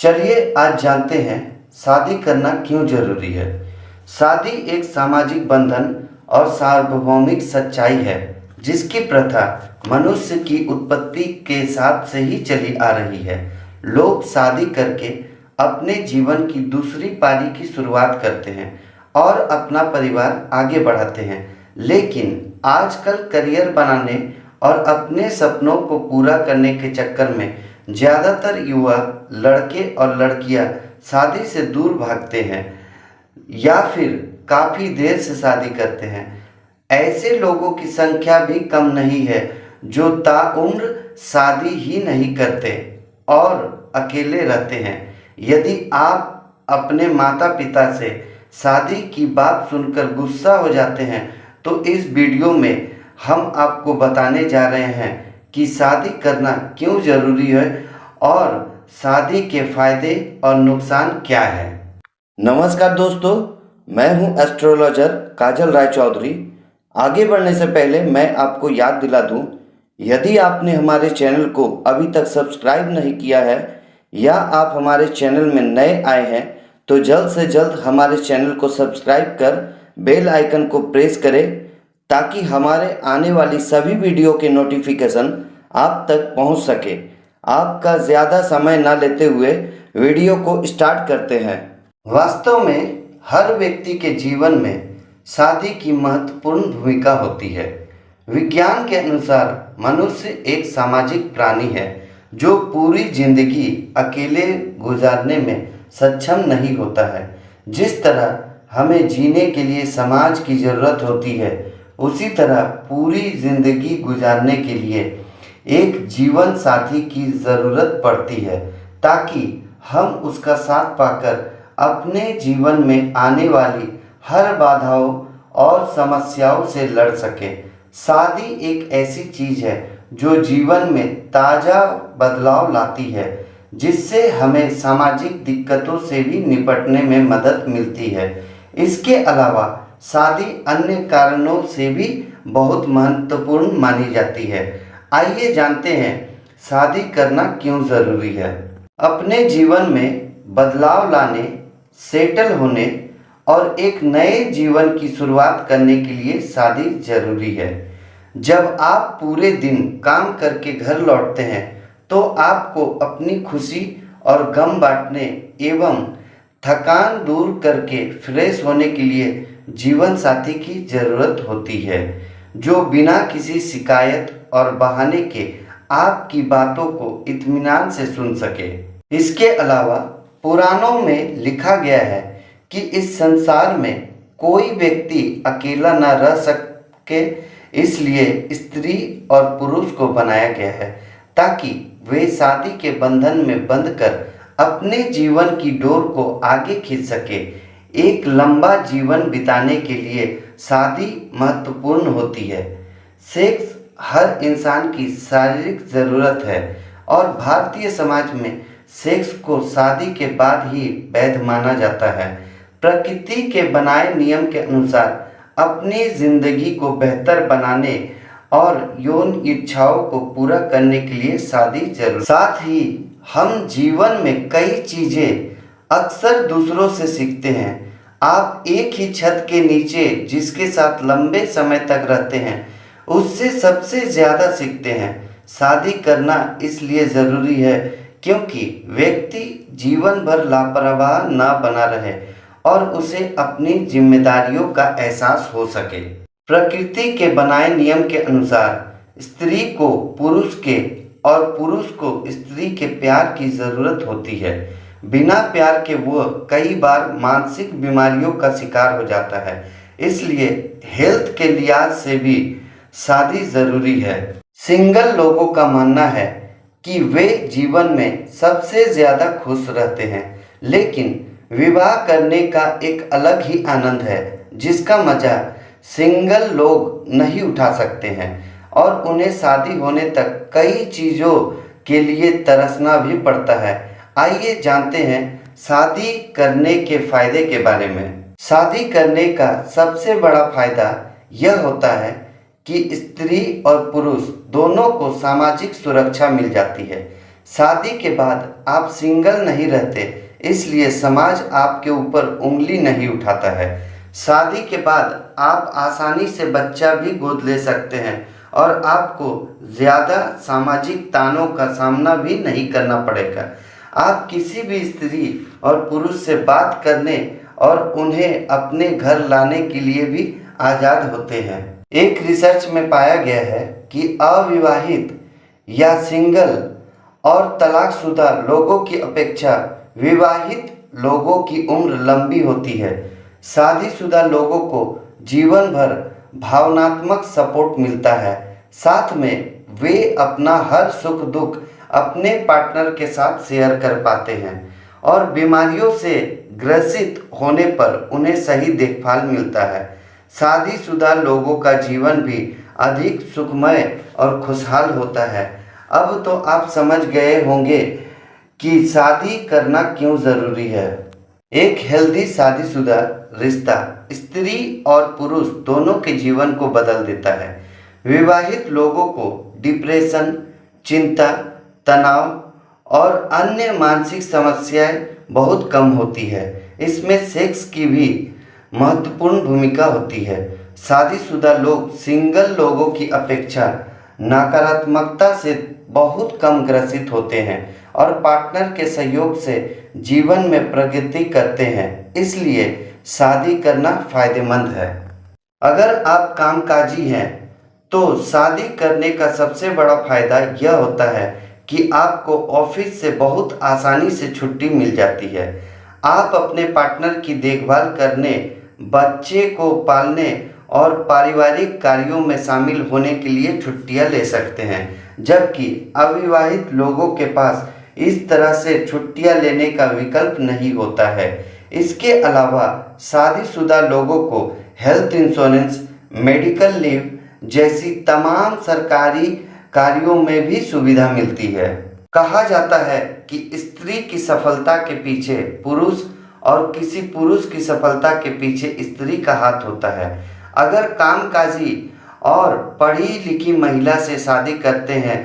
चलिए आज जानते हैं शादी करना क्यों जरूरी है। शादी एक सामाजिक बंधन और सार्वभौमिक सच्चाई है जिसकी प्रथा मनुष्य की उत्पत्ति के साथ से ही चली आ रही है। लोग शादी करके अपने जीवन की दूसरी पारी की शुरुआत करते हैं और अपना परिवार आगे बढ़ाते हैं, लेकिन आजकल करियर बनाने और अपने सपनों को पूरा करने के चक्कर में ज़्यादातर युवा लड़के और लड़कियां शादी से दूर भागते हैं या फिर काफ़ी देर से शादी करते हैं। ऐसे लोगों की संख्या भी कम नहीं है जो ताउम्र शादी ही नहीं करते और अकेले रहते हैं। यदि आप अपने माता पिता से शादी की बात सुनकर गुस्सा हो जाते हैं तो इस वीडियो में हम आपको बताने जा रहे हैं कि शादी करना क्यों ज़रूरी है और शादी के फायदे और नुकसान क्या है। नमस्कार दोस्तों, मैं हूं एस्ट्रोलॉजर काजल राय चौधरी। आगे बढ़ने से पहले मैं आपको याद दिला दूं, यदि आपने हमारे चैनल को अभी तक सब्सक्राइब नहीं किया है या आप हमारे चैनल में नए आए हैं तो जल्द से जल्द हमारे चैनल को सब्सक्राइब कर बेल आइकन को प्रेस करें ताकि हमारे आने वाली सभी वीडियो के नोटिफिकेशन आप तक पहुंच सके। आपका ज़्यादा समय ना लेते हुए वीडियो को स्टार्ट करते हैं। वास्तव में हर व्यक्ति के जीवन में शादी की महत्वपूर्ण भूमिका होती है। विज्ञान के अनुसार मनुष्य एक सामाजिक प्राणी है जो पूरी जिंदगी अकेले गुजारने में सक्षम नहीं होता है। जिस तरह हमें जीने के लिए समाज की ज़रूरत होती है, उसी तरह पूरी जिंदगी गुजारने के लिए एक जीवन साथी की ज़रूरत पड़ती है ताकि हम उसका साथ पाकर अपने जीवन में आने वाली हर बाधाओं और समस्याओं से लड़ सकें। शादी एक ऐसी चीज़ है जो जीवन में ताज़ा बदलाव लाती है, जिससे हमें सामाजिक दिक्कतों से भी निपटने में मदद मिलती है। इसके अलावा शादी अन्य कारणों से भी बहुत महत्वपूर्ण मानी जाती है। आइए जानते हैं शादी करना क्यों ज़रूरी है। अपने जीवन में बदलाव लाने, सेटल होने और एक नए जीवन की शुरुआत करने के लिए शादी जरूरी है। जब आप पूरे दिन काम करके घर लौटते हैं तो आपको अपनी खुशी और गम बांटने एवं थकान दूर करके फ्रेश होने के लिए जीवन साथी की ज़रूरत होती है, जो बिना किसी शिकायत और बहाने के आपकी बातों को इत्मीनान से सुन सके। इसके अलावा पुराणों में लिखा गया है कि इस संसार में कोई व्यक्ति अकेला न रह सके, इसलिए स्त्री और पुरुष को बनाया गया है ताकि वे शादी के बंधन में बंधकर अपने जीवन की डोर को आगे खींच सके। एक लंबा जीवन बिताने के लिए शादी महत्वपूर्ण होती है। सेक्स हर इंसान की शारीरिक ज़रूरत है और भारतीय समाज में सेक्स को शादी के बाद ही वैध माना जाता है। प्रकृति के बनाए नियम के अनुसार अपनी जिंदगी को बेहतर बनाने और यौन इच्छाओं को पूरा करने के लिए शादी जरूरी। साथ ही हम जीवन में कई चीज़ें अक्सर दूसरों से सीखते हैं। आप एक ही छत के नीचे जिसके साथ लंबे समय तक रहते हैं उससे सबसे ज़्यादा सीखते हैं। शादी करना इसलिए ज़रूरी है क्योंकि व्यक्ति जीवन भर लापरवाह ना बना रहे और उसे अपनी जिम्मेदारियों का एहसास हो सके। प्रकृति के बनाए नियम के अनुसार स्त्री को पुरुष के और पुरुष को स्त्री के प्यार की ज़रूरत होती है। बिना प्यार के वह कई बार मानसिक बीमारियों का शिकार हो जाता है। इसलिए हेल्थ के लिहाज से भी शादी ज़रूरी है। सिंगल लोगों का मानना है कि वे जीवन में सबसे ज़्यादा खुश रहते हैं, लेकिन विवाह करने का एक अलग ही आनंद है जिसका मज़ा सिंगल लोग नहीं उठा सकते हैं और उन्हें शादी होने तक कई चीज़ों के लिए तरसना भी पड़ता है। आइए जानते हैं शादी करने के फायदे के बारे में। शादी करने का सबसे बड़ा फायदा यह होता है कि स्त्री और पुरुष दोनों को सामाजिक सुरक्षा मिल जाती है। शादी के बाद आप सिंगल नहीं रहते, इसलिए समाज आपके ऊपर उंगली नहीं उठाता है। शादी के बाद आप आसानी से बच्चा भी गोद ले सकते हैं और आपको ज़्यादा सामाजिक तानों का सामना भी नहीं करना पड़ेगा। आप किसी भी स्त्री और पुरुष से बात करने और उन्हें अपने घर लाने के लिए भी आज़ाद होते हैं। एक रिसर्च में पाया गया है कि अविवाहित या सिंगल और तलाकशुदा लोगों की अपेक्षा विवाहित लोगों की उम्र लंबी होती है। शादीशुदा लोगों को जीवन भर भावनात्मक सपोर्ट मिलता है, साथ में वे अपना हर सुख दुख अपने पार्टनर के साथ शेयर कर पाते हैं और बीमारियों से ग्रसित होने पर उन्हें सही देखभाल मिलता है। शादीशुदा लोगों का जीवन भी अधिक सुखमय और खुशहाल होता है। अब तो आप समझ गए होंगे कि शादी करना क्यों ज़रूरी है। एक हेल्दी शादीशुदा रिश्ता स्त्री और पुरुष दोनों के जीवन को बदल देता है। विवाहित लोगों को डिप्रेशन, चिंता, तनाव और अन्य मानसिक समस्याएं बहुत कम होती है। इसमें सेक्स की भी महत्वपूर्ण भूमिका होती है। शादीशुदा लोग सिंगल लोगों की अपेक्षा नकारात्मकता से बहुत कम ग्रसित होते हैं और पार्टनर के सहयोग से जीवन में प्रगति करते हैं, इसलिए शादी करना फायदेमंद है। अगर आप कामकाजी हैं तो शादी करने का सबसे बड़ा फायदा यह होता है कि आपको ऑफिस से बहुत आसानी से छुट्टी मिल जाती है। आप अपने पार्टनर की देखभाल करने, बच्चे को पालने और पारिवारिक कार्यों में शामिल होने के लिए छुट्टियां ले सकते हैं, जबकि अविवाहित लोगों के पास इस तरह से छुट्टियां लेने का विकल्प नहीं होता है। इसके अलावा शादीशुदा लोगों को हेल्थ इंश्योरेंस, मेडिकल लीव जैसी तमाम सरकारी कार्यों में भी सुविधा मिलती है। कहा जाता है कि स्त्री की सफलता के पीछे पुरुष और किसी पुरुष की सफलता के पीछे स्त्री का हाथ होता है। अगर कामकाजी और पढ़ी लिखी महिला से शादी करते हैं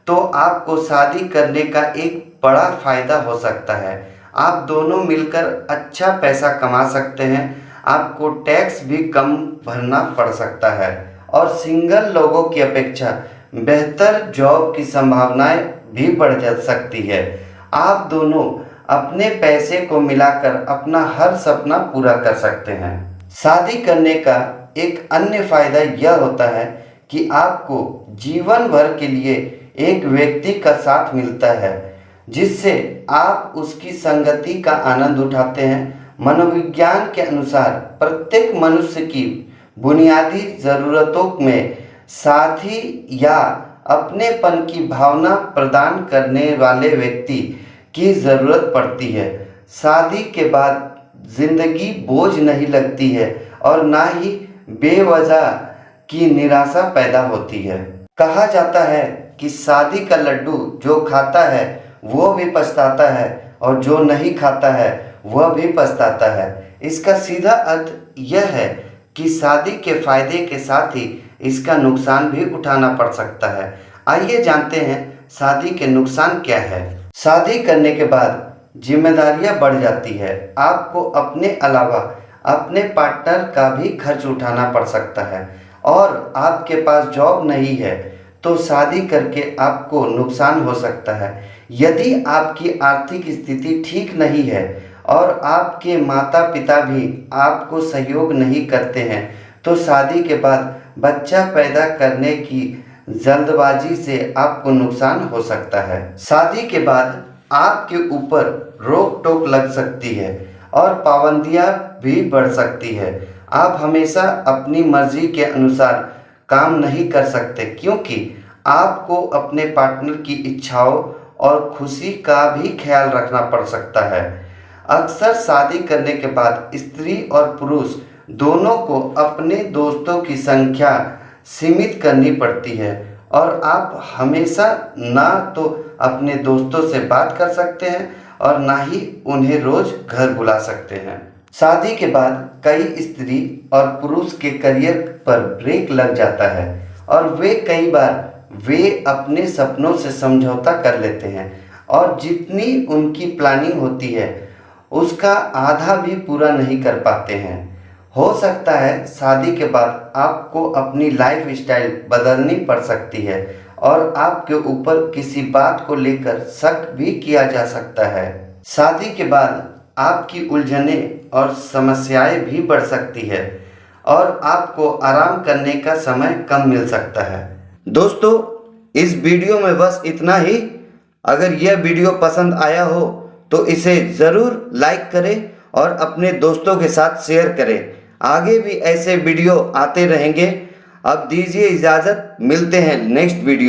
तो आपको शादी करने का एक बड़ा फायदा हो सकता है। आप दोनों मिलकर अच्छा पैसा कमा सकते हैं, आपको टैक्स भी कम भरना पड़ सकता है और सिंगल लोगों की अपेक्षा बेहतर जॉब की संभावनाएं भी बढ़ जा सकती है। आप दोनों अपने पैसे को मिलाकर अपना हर सपना पूरा कर सकते हैं। शादी करने का एक अन्य फायदा यह होता है कि आपको जीवन भर के लिए एक व्यक्ति का साथ मिलता है, जिससे आप उसकी संगति का आनंद उठाते हैं। मनोविज्ञान के अनुसार प्रत्येक मनुष्य की बुनियादी ज़रूरतों में साथी या अपनेपन की भावना प्रदान करने वाले व्यक्ति की ज़रूरत पड़ती है। शादी के बाद जिंदगी बोझ नहीं लगती है और ना ही बेवजह की निराशा पैदा होती है। कहा जाता है कि शादी का लड्डू जो खाता है वो भी पछताता है और जो नहीं खाता है वह भी पछताता है। इसका सीधा अर्थ यह है कि शादी के फायदे के साथ ही इसका नुकसान भी उठाना पड़ सकता है। आइए जानते हैं शादी के नुकसान क्या है। शादी करने के बाद जिम्मेदारियां बढ़ जाती है। आपको अपने अलावा अपने पार्टनर का भी खर्च उठाना पड़ सकता है और आपके पास जॉब नहीं है तो शादी करके आपको नुकसान हो सकता है। यदि आपकी आर्थिक स्थिति ठीक नहीं है और आपके माता पिता भी आपको सहयोग नहीं करते हैं तो शादी के बाद बच्चा पैदा करने की जल्दबाजी से आपको नुकसान हो सकता है। शादी के बाद आपके ऊपर रोक टोक लग सकती है और पाबंदियां भी बढ़ सकती है। आप हमेशा अपनी मर्जी के अनुसार काम नहीं कर सकते, क्योंकि आपको अपने पार्टनर की इच्छाओं और खुशी का भी ख्याल रखना पड़ सकता है। अक्सर शादी करने के बाद स्त्री और पुरुष दोनों को अपने दोस्तों की संख्या सीमित करनी पड़ती है और आप हमेशा ना तो अपने दोस्तों से बात कर सकते हैं और ना ही उन्हें रोज घर बुला सकते हैं। शादी के बाद कई स्त्री और पुरुष के करियर पर ब्रेक लग जाता है और कई बार वे अपने सपनों से समझौता कर लेते हैं। और जितनी उनकी प्लानिंग होती है उसका आधा भी पूरा नहीं कर पाते हैं। हो सकता है शादी के बाद आपको अपनी लाइफ स्टाइल बदलनी पड़ सकती है और आपके ऊपर किसी बात को लेकर शक भी किया जा सकता है। शादी के बाद आपकी उलझनें और समस्याएं भी बढ़ सकती है और आपको आराम करने का समय कम मिल सकता है। दोस्तों, इस वीडियो में बस इतना ही। अगर यह वीडियो पसंद आया हो तो इसे ज़रूर लाइक करें और अपने दोस्तों के साथ शेयर करें। आगे भी ऐसे वीडियो आते रहेंगे। अब दीजिए इजाज़त, मिलते हैं नेक्स्ट वीडियो।